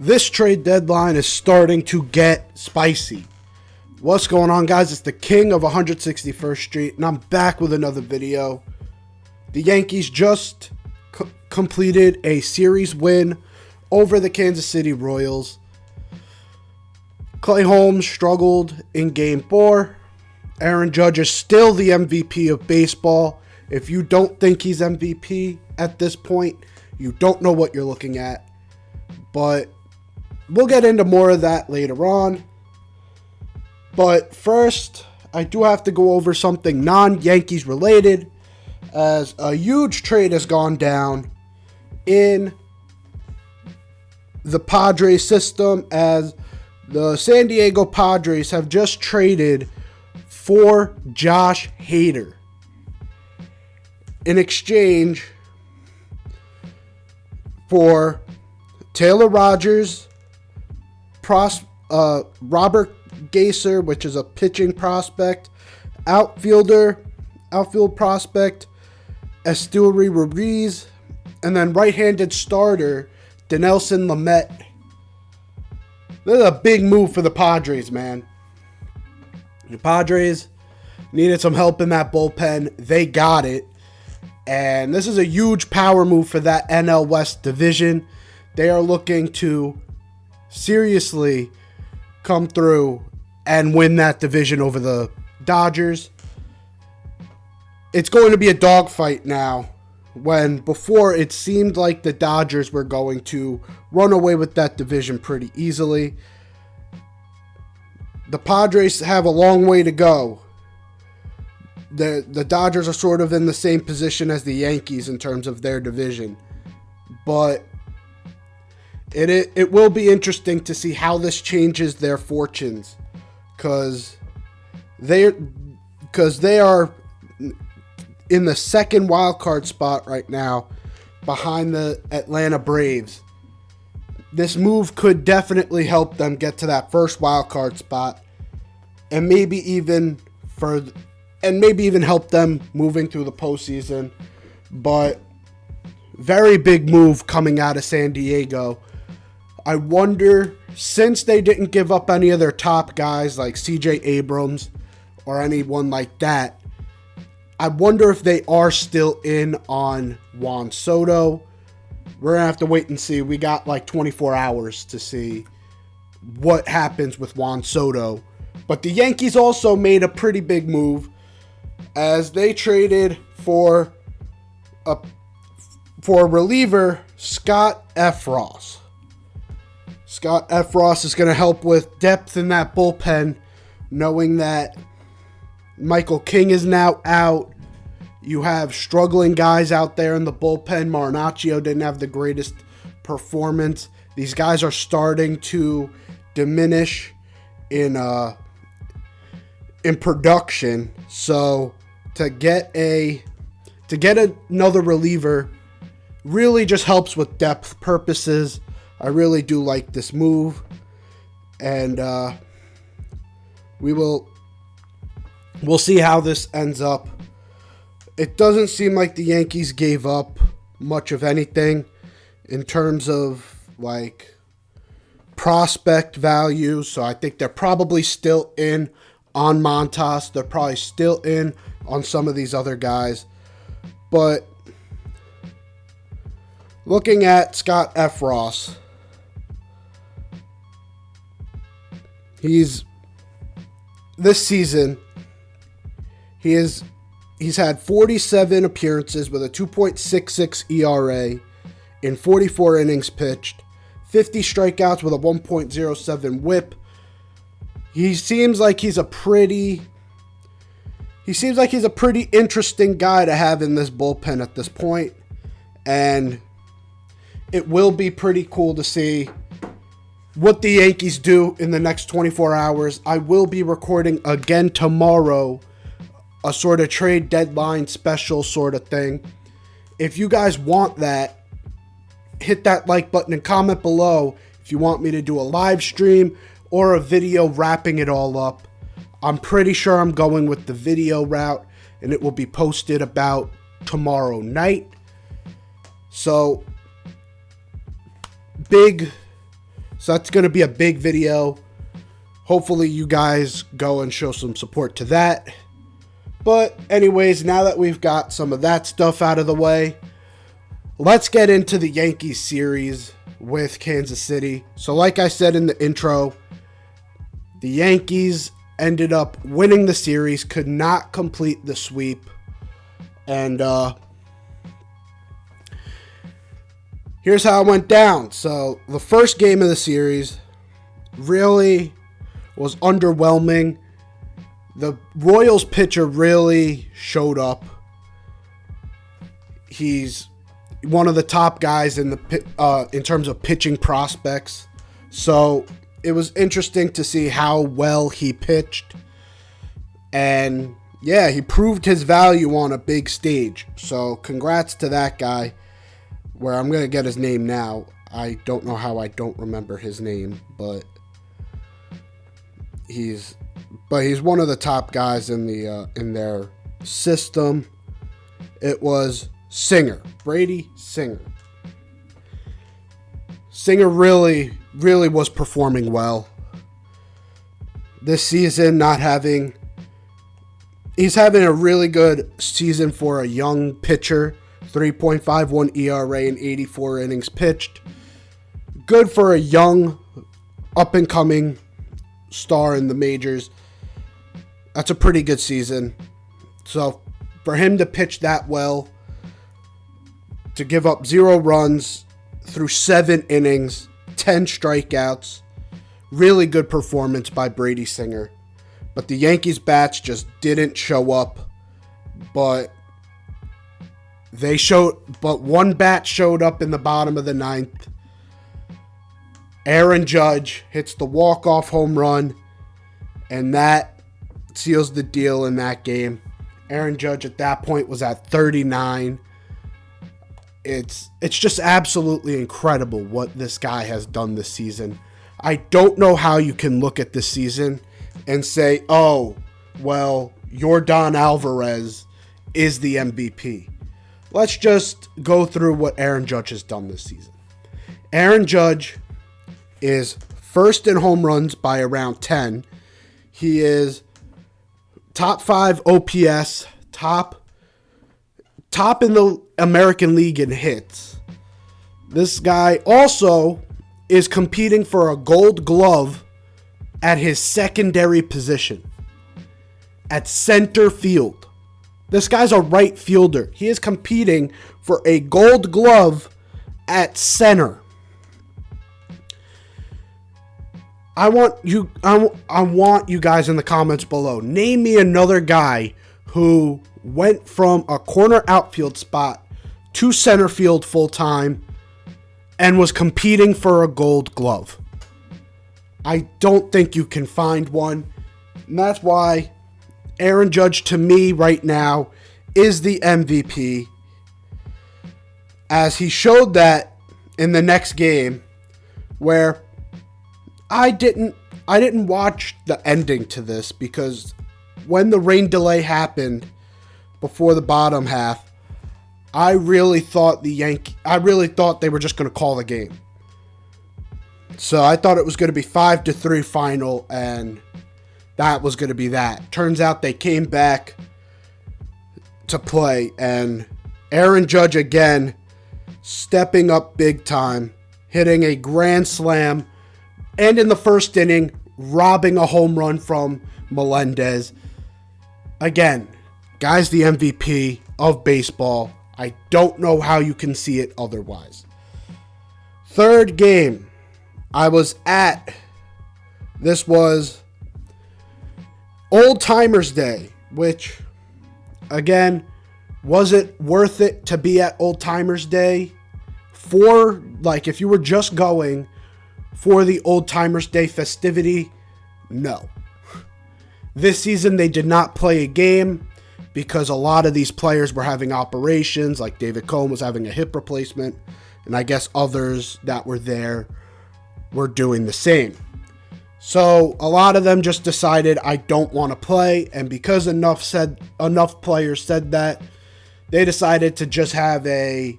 This trade deadline is starting to get spicy. What's going on, guys? It's the king of 161st Street, and I'm back with another video. The Yankees just completed a series win over the Kansas City Royals. Clay Holmes struggled in Game 4. Aaron Judge is still the MVP of baseball. If you don't think he's MVP at this point, you don't know what you're looking at. But we'll get into more of that later on. But first, I do have to go over something non-Yankees related, as a huge trade has gone down in the Padres system, as the San Diego Padres have just traded for Josh Hader in exchange for Taylor Rogers, Robert Gaser, which is a pitching prospect, outfield prospect, Esteury Ruiz, and then right-handed starter, Dinelson Lamet. This is a big move for the Padres, man. The Padres needed some help in that bullpen. They got it. And this is a huge power move for that NL West division. They are looking to seriously come through and win that division over the Dodgers. It's going to be a dogfight now, when before it seemed like the Dodgers were going to run away with that division pretty easily. The Padres have a long way to go. The Dodgers are sort of in the same position as the Yankees in terms of their division. But it will be interesting to see how this changes their fortunes. Because they are in the second wild card spot right now behind the Atlanta Braves. This move could definitely help them get to that first wild card spot, and maybe even help them moving through the postseason. But very big move coming out of San Diego. I wonder, since they didn't give up any of their top guys like CJ Abrams or anyone like that, I wonder if they are still in on Juan Soto. We're going to have to wait and see. We got like 24 hours to see what happens with Juan Soto. But the Yankees also made a pretty big move, as they traded for reliever Scott Effross. Scott Effross is going to help with depth in that bullpen, knowing that Michael King is now out. You have struggling guys out there in the bullpen. Marinaccio didn't have the greatest performance. These guys are starting to diminish in production. So to get another reliever really just helps with depth purposes. I really do like this move, and we'll see how this ends up. It doesn't seem like the Yankees gave up much of anything in terms of like prospect value, so I think they're probably still in on Montas. They're probably still in on some of these other guys. But looking at Scott Effross, this season, he's had 47 appearances with a 2.66 ERA in 44 innings pitched, 50 strikeouts with a 1.07 WHIP. He seems like he's a pretty interesting guy to have in this bullpen at this point, and it will be pretty cool to see what the Yankees do in the next 24 hours. I will be recording again tomorrow, a sort of trade deadline special sort of thing. If you guys want that, hit that like button and comment below if you want me to do a live stream or a video wrapping it all up. I'm pretty sure I'm going with the video route, and it will be posted about tomorrow night. So, big So that's going to be a big video. Hopefully you guys go and show some support to that. But anyways, now that we've got some of that stuff out of the way, let's get into the Yankees series with Kansas City. So like I said in the intro, the Yankees ended up winning the series, could not complete the sweep. And here's how it went down. So the first game of the series really was underwhelming. The Royals pitcher really showed up. He's one of the top guys in terms of pitching prospects. So it was interesting to see how well he pitched. And yeah, he proved his value on a big stage. So congrats to that guy. Where I'm going to get his name now. I don't know how I don't remember his name, but he's one of the top guys in their system. It was Brady Singer. Singer really was performing well this season. He's having a really good season for a young pitcher. 3.51 ERA and 84 innings pitched. Good for a young, up-and-coming star in the majors. That's a pretty good season. So, for him to pitch that well, to give up 0 runs through 7 innings, 10 strikeouts, really good performance by Brady Singer. But the Yankees bats just didn't show up. But one bat showed up in the bottom of the 9th. Aaron Judge hits the walk-off home run, and that seals the deal in that game. Aaron Judge at that point was at 39. It's just absolutely incredible what this guy has done this season. I don't know how you can look at this season and say, oh, well, Yordan Alvarez is the MVP. Let's just go through what Aaron Judge has done this season. Aaron Judge is first in home runs by around 10. He is top 5 OPS, top in the American League in hits. This guy also is competing for a Gold Glove at his secondary position, at center field. This guy's a right fielder. He is competing for a Gold Glove at center. I want you guys in the comments below. Name me another guy who went from a corner outfield spot to center field full time and was competing for a Gold Glove. I don't think you can find one. And that's why Aaron Judge, to me right now, is the MVP, as he showed that in the next game, where I didn't watch the ending to this, because when the rain delay happened before the bottom half, I really thought they were just going to call the game. So I thought it was going to be 5-3 final, and that was going to be that. Turns out they came back to play, and Aaron Judge again stepping up big time, hitting a grand slam, and in the first inning, robbing a home run from Melendez. Again, guy's the MVP of baseball. I don't know how you can see it otherwise. Third game I was at. This was Oldtimers Day, which, again, was it worth it to be at Oldtimers Day? If you were just going for the Oldtimers Day festivity, no. This season they did not play a game because a lot of these players were having operations, like David Cohn was having a hip replacement, and I guess others that were there were doing the same. So a lot of them just decided, I don't want to play, and because enough players said that, they decided to just have a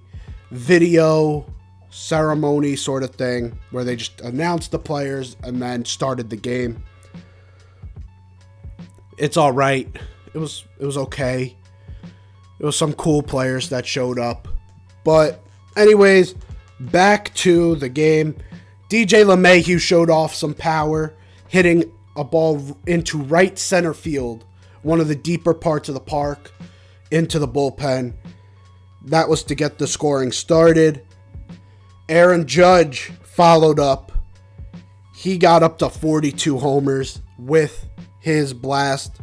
video ceremony sort of thing where they just announced the players and then started the game. It's all right. It was okay. It was some cool players that showed up. But anyways, back to the game. DJ LeMahieu showed off some power, hitting a ball into right center field, one of the deeper parts of the park, into the bullpen. That was to get the scoring started. Aaron Judge followed up. He got up to 42 homers with his blast.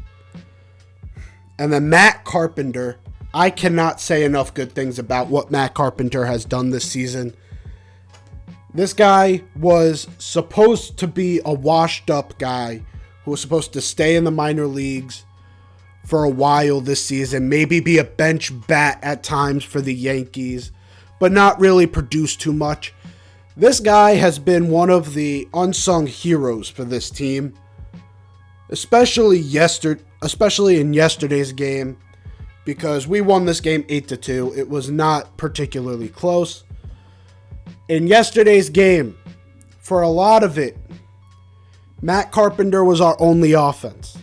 And then Matt Carpenter. I cannot say enough good things about what Matt Carpenter has done this season. This guy was supposed to be a washed-up guy who was supposed to stay in the minor leagues for a while this season, maybe be a bench bat at times for the Yankees, but not really produce too much. This guy has been one of the unsung heroes for this team, especially in yesterday's game, because we won this game 8-2. It was not particularly close. In yesterday's game, for a lot of it, Matt Carpenter was our only offense.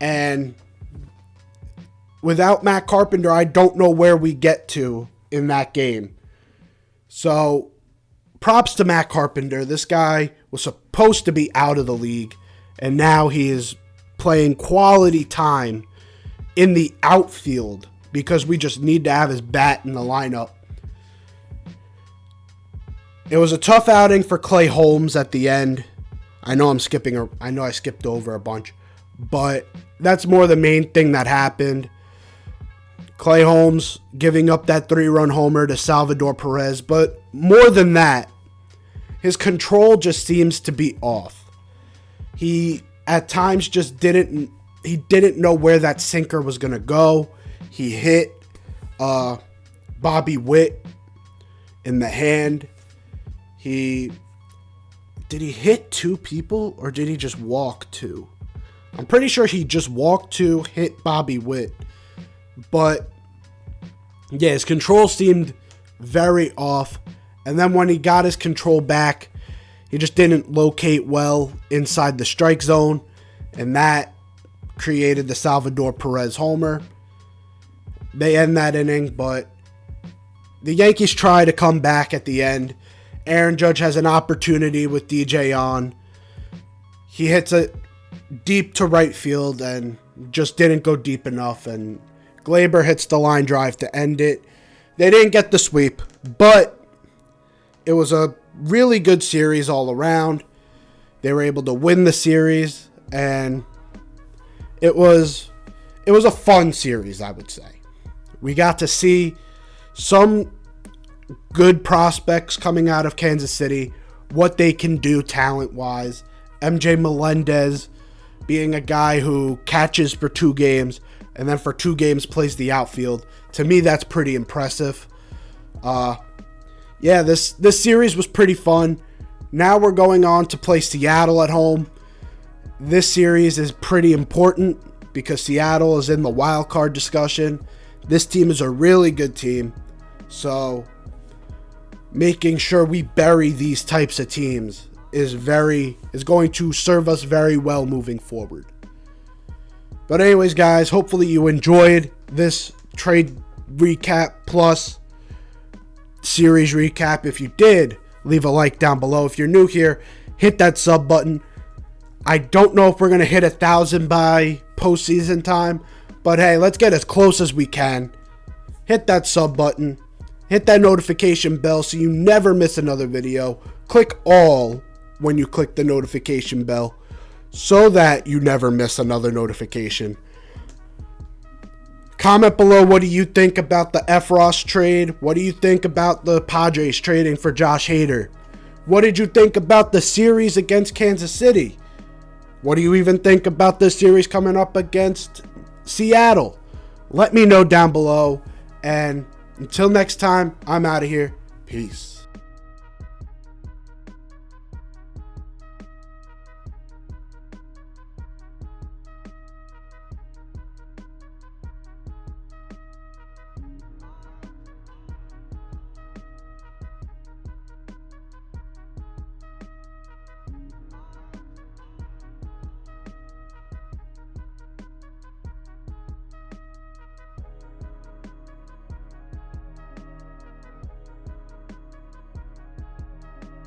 And without Matt Carpenter, I don't know where we get to in that game. So, props to Matt Carpenter. This guy was supposed to be out of the league, and now he is playing quality time in the outfield because we just need to have his bat in the lineup. It was a tough outing for Clay Holmes at the end. I know I skipped over a bunch, but that's more the main thing that happened. Clay Holmes giving up that 3-run homer to Salvador Perez, but more than that, his control just seems to be off. He at times just didn't know where that sinker was going to go. He hit Bobby Witt in the hand. Did he hit two people or did he just walk two? I'm pretty sure he just walked two, hit Bobby Witt. But yeah, his control seemed very off. And then when he got his control back, he just didn't locate well inside the strike zone. And that created the Salvador Perez homer. They end that inning, but the Yankees try to come back at the end. Aaron Judge has an opportunity with DJ on. He hits it deep to right field and just didn't go deep enough. And Glaber hits the line drive to end it. They didn't get the sweep, but it was a really good series all around. They were able to win the series, and it was a fun series, I would say. We got to see some good prospects coming out of Kansas City, what they can do talent-wise. MJ Melendez being a guy who catches for 2 games and then for 2 games plays the outfield. To me, that's pretty impressive. This series was pretty fun. Now we're going on to play Seattle at home. This series is pretty important because Seattle is in the wild card discussion. This team is a really good team. So making sure we bury these types of teams is going to serve us very well moving forward. But anyways, guys, hopefully you enjoyed this trade recap plus series recap. If you did, leave a like down below. If you're new here, hit that sub button. I don't know if we're going to hit 1,000 by postseason time, but hey, let's get as close as we can. Hit that sub button. Hit that notification bell so you never miss another video. Click all when you click the notification bell so that you never miss another notification. Comment below, what do you think about the Efros trade? What do you think about the Padres trading for Josh Hader? What did you think about the series against Kansas City? What do you even think about this series coming up against Seattle? Let me know down below. And until next time, I'm out of here. Peace.